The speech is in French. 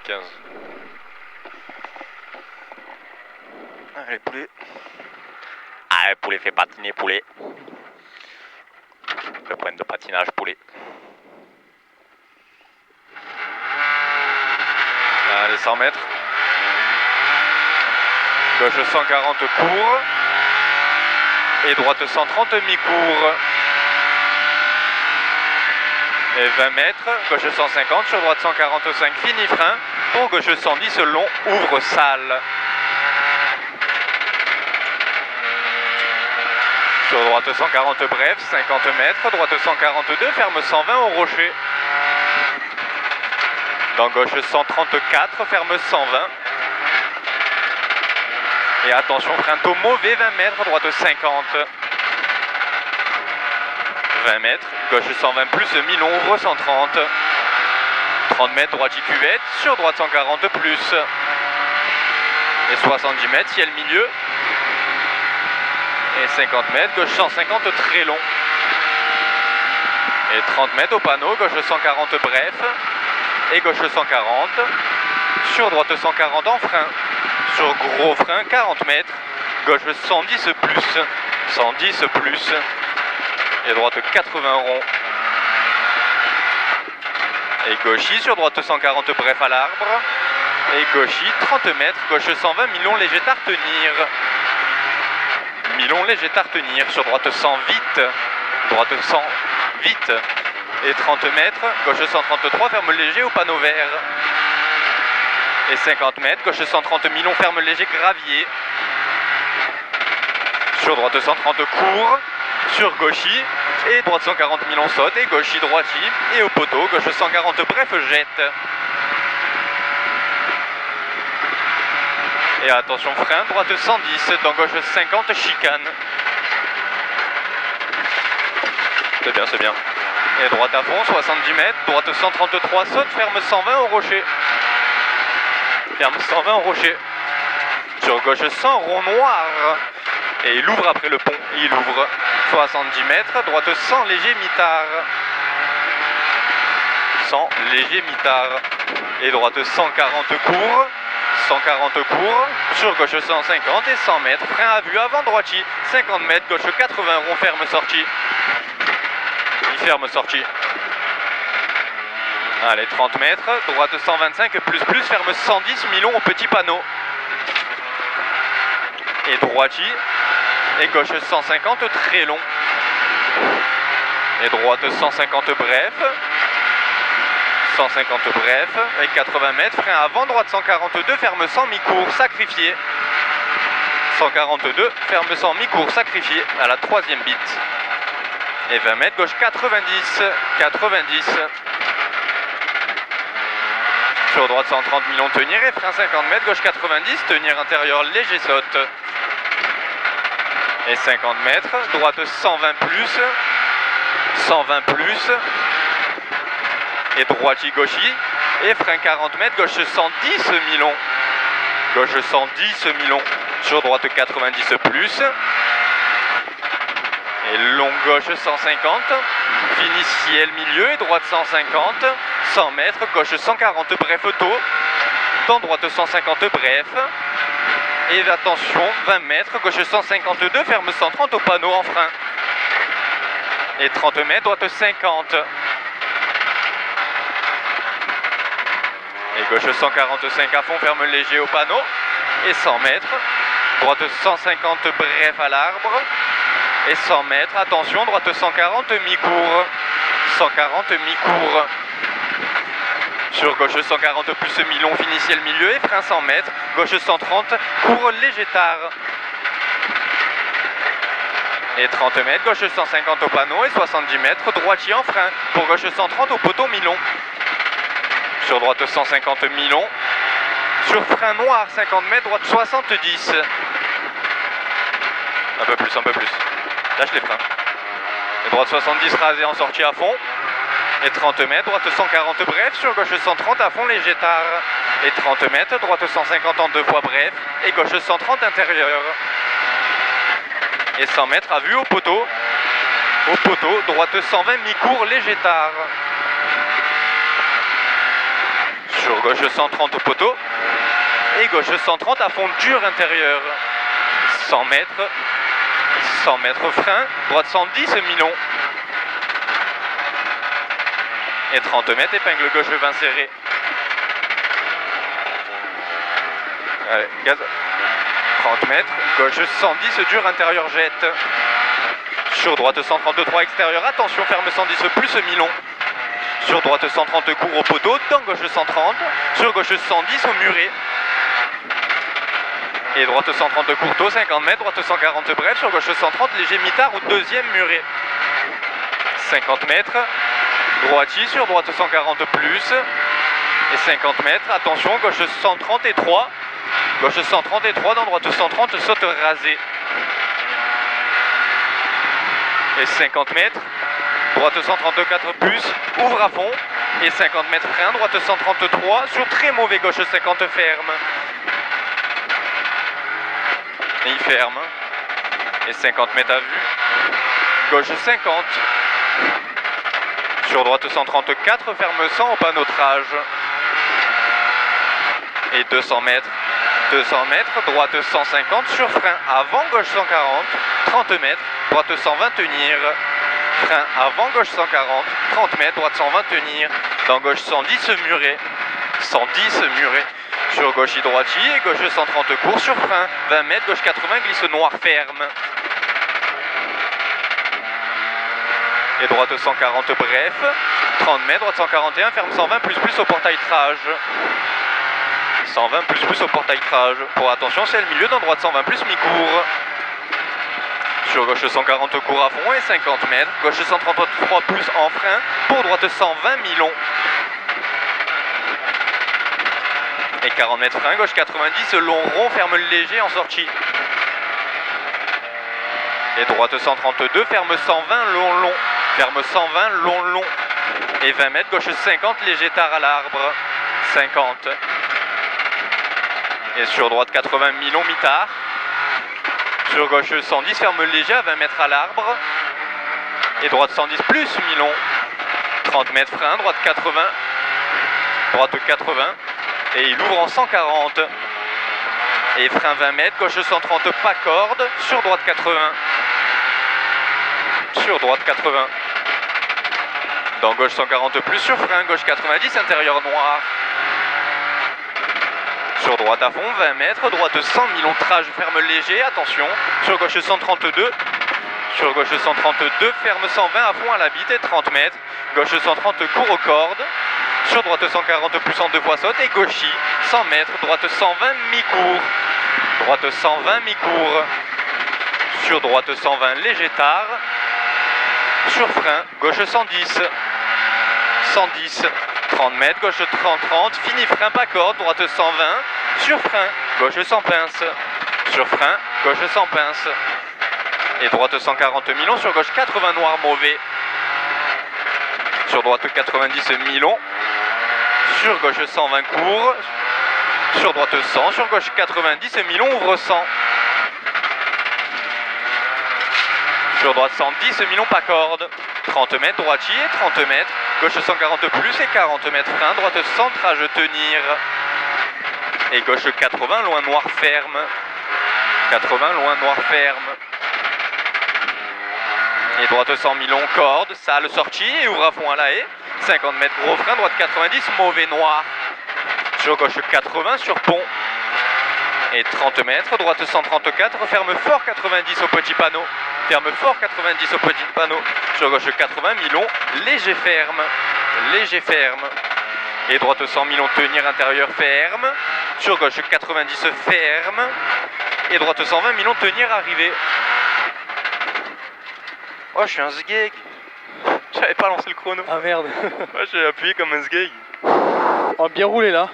15. Allez, poulet. Allez, poulet, fais patiner, poulet. Le point de patinage, poulet. Allez, 100 mètres. Gauche 140 court. Et droite 130 mi-court. Et 20 mètres, gauche 150, sur droite 145, fini frein. Pour gauche 110, long, ouvre salle. Sur droite 140 bref, 50 mètres, droite 142, ferme 120 au rocher. Dans gauche 134, ferme 120. Et attention, frein taux mauvais, 20 mètres, droite 50. 20 mètres, gauche 120 plus, mi-long, ouvre 130. 30 mètres, droite cuvette, sur droite 140 plus. Et 70 mètres, ciel milieu. Et 50 mètres, gauche 150, très long. Et 30 mètres au panneau, gauche 140 bref. Et gauche 140. Sur droite 140 en frein. Sur gros frein, 40 mètres. Gauche 110 plus. 110 plus. Et droite 80 rond. Et gauchis sur droite 140 bref à l'arbre. Et gauchis 30 mètres, gauche 120, mi-long léger tartenir. Mi-long léger tartenir, sur droite 100 vite. Droite 100 vite. Et 30 mètres, gauche 133, ferme léger au panneau vert. Et 50 mètres, gauche 130, mi-long, ferme léger gravier. Sur droite 130 court. Sur gauchis, et droite 140 mi-long saute, et gauchis droitis, et au poteau, gauche 140 bref jette. Et attention frein, droite 110, dans gauche 50 chicane. C'est bien, c'est bien. Et droite à fond, 70 mètres, droite 133 saute, ferme 120 au rocher. Ferme 120 au rocher. Sur gauche 100, rond noir. Et il ouvre après le pont, il ouvre. 70 mètres, droite 100, léger mitard. 100, léger mitard. Et droite 140 court. 140 court. Sur gauche 150 et 100 mètres. Frein à vue avant droiti. 50 mètres, gauche 80 rond, ferme sortie. Il ferme sortie. Allez, 30 mètres, droite 125 plus, ferme 110, mi-long au petit panneau. Et droiti. Et gauche 150 très long. Et droite 150 bref. 150 bref. Et 80 mètres. Frein avant. Droite 142. Ferme 100 mi-court. Sacrifié. 142. Ferme 100 mi-court. Sacrifié. À la troisième bite. Et 20 mètres. Gauche 90. 90. Sur droite 130 mi-long tenir. Et frein 50 mètres. Gauche 90. Tenir intérieur léger saute. Et 50 mètres, droite 120 plus, 120 plus, et droiti gauchi, et frein 40 mètres, gauche 110 mi-long, gauche 110 mi-long, sur droite 90 plus, et long gauche 150, fini ciel milieu, et droite 150, 100 mètres, gauche 140 bref tôt, dans droite 150 bref, et attention, 20 mètres, gauche 152, ferme 130 au panneau en frein. Et 30 mètres, droite 50. Et gauche 145 à fond, ferme léger au panneau. Et 100 mètres, droite 150 bref à l'arbre. Et 100 mètres, attention, droite 140 mi-court. 140 mi-court. Sur gauche 140 plus mi-long, fini ciel milieu et frein 100 mètres. Gauche 130, court léger tard. Et 30 mètres, gauche 150 au panneau et 70 mètres, droitier en frein. Pour gauche 130 au poteau mi-long. Sur droite 150 mi-long. Sur frein noir 50 mètres, droite 70. Un peu plus, un peu plus. Lâche les freins. Et droite 70 rasé en sortie à fond. Et 30 mètres, droite 140 bref, sur gauche 130 à fond léger tard. Et 30 mètres, droite 150 en deux fois bref, et gauche 130 intérieur. Et 100 mètres à vue au poteau. Au poteau, droite 120 mi-court léger tard. Sur Sur gauche 130 au poteau. Et gauche 130 à fond dur intérieur. 100 mètres. 100 mètres frein. Droite 110 mi-long. Et 30 mètres, épingle gauche 20 serré. Allez, gaz. 30 mètres, gauche 110, dur intérieur jette. Sur droite 133 extérieur, attention ferme 110 plus mi-long. Sur droite 130 court au poteau, dans gauche 130. Sur gauche 110 au muret. Et droite 130 courteau, 50 mètres, droite 140 bref. Sur gauche 130, léger mitard au deuxième muret. 50 mètres. Droitier sur droite 140 plus et 50 mètres, attention, gauche 130 et 3, gauche 130 et 3, dans droite 130, saute rasé. Et 50 mètres, droite 134 plus, ouvre à fond, et 50 mètres frein, droite 133, sur très mauvais, gauche 50 ferme. Et il ferme, et 50 mètres à vue, gauche 50. Sur droite 134, ferme 100 au panotrage. Et 200 mètres. 200 mètres, droite 150 sur frein avant, gauche 140. 30 mètres, droite 120 tenir. Frein avant, gauche 140. 30 mètres, droite 120 tenir. Dans gauche 110 muret. 110 muret. Sur gauche droitier, gauche 130 court sur frein. 20 mètres, gauche 80 glisse noir ferme. Et droite 140 bref, 30 mètres, droite 141, ferme 120 plus au portail trage. 120 plus au portail trage. Pour attention, c'est le milieu, dans droite 120 plus mi-court. Sur gauche 140 court à fond et 50 mètres. Gauche 133 plus en frein. Pour droite 120 mi-long. Et 40 mètres frein, gauche 90, long rond, ferme léger en sortie. Et droite 132, ferme 120, long. Ferme 120, long. Et 20 mètres, gauche 50, léger tard à l'arbre. 50. Et sur droite 80, mi-long, mi-tard. Sur gauche 110, ferme léger à 20 mètres à l'arbre. Et droite 110 plus, mi-long. 30 mètres frein, droite 80. Droite 80. Et il ouvre en 140. Et frein 20 mètres, gauche 130, pas corde. Sur droite 80. Sur droite 80. Dans gauche 140 plus sur frein, gauche 90, intérieur noir. Sur droite à fond, 20 mètres, droite 100, mi-long trage, ferme léger, attention. Sur gauche 132. Sur gauche 132, ferme 120 à fond à la bite et 30 mètres. Gauche 130, court aux cordes. Sur droite 140 plus en 2 fois saute et gauchis, 100 mètres, droite 120, mi-court. Droite 120, mi-court. Sur droite 120, léger tard. Sur frein, gauche 110. 110, 30 mètres, gauche 30, fini frein, pas corde, droite 120. Sur frein, gauche 100 pince. Sur frein, gauche 100 pince. Et droite 140 mi-long, sur gauche 80 noir mauvais. Sur droite 90 mi-long. Sur gauche 120 court. Sur droite 100, sur gauche 90 mi-long, ouvre 100. Sur droite 110 mi-long, pas corde. 30 mètres, droitier, 30 mètres. Gauche 140 plus et 40 mètres frein. Droite 100, trage tenir. Et gauche 80, loin noir ferme. 80, loin noir ferme. Et droite 100 mi-long, corde, sale sortie et ouvre à fond à la haie. 50 mètres, gros frein, droite 90, mauvais noir. Sur gauche 80, sur pont. Et 30 mètres, droite 134, ferme fort 90 au petit panneau. Ferme fort 90 au petit panneau. Sur gauche 80, mi-long, léger ferme. Léger ferme. Et droite 100 mi-long, tenir intérieur ferme. Sur gauche 90, ferme. Et droite 120 mi-long, tenir arrivé. Oh, je suis un sgeg. J'avais pas lancé le chrono. Ah merde. Moi, j'ai appuyé comme un sgeg. On va bien rouler là.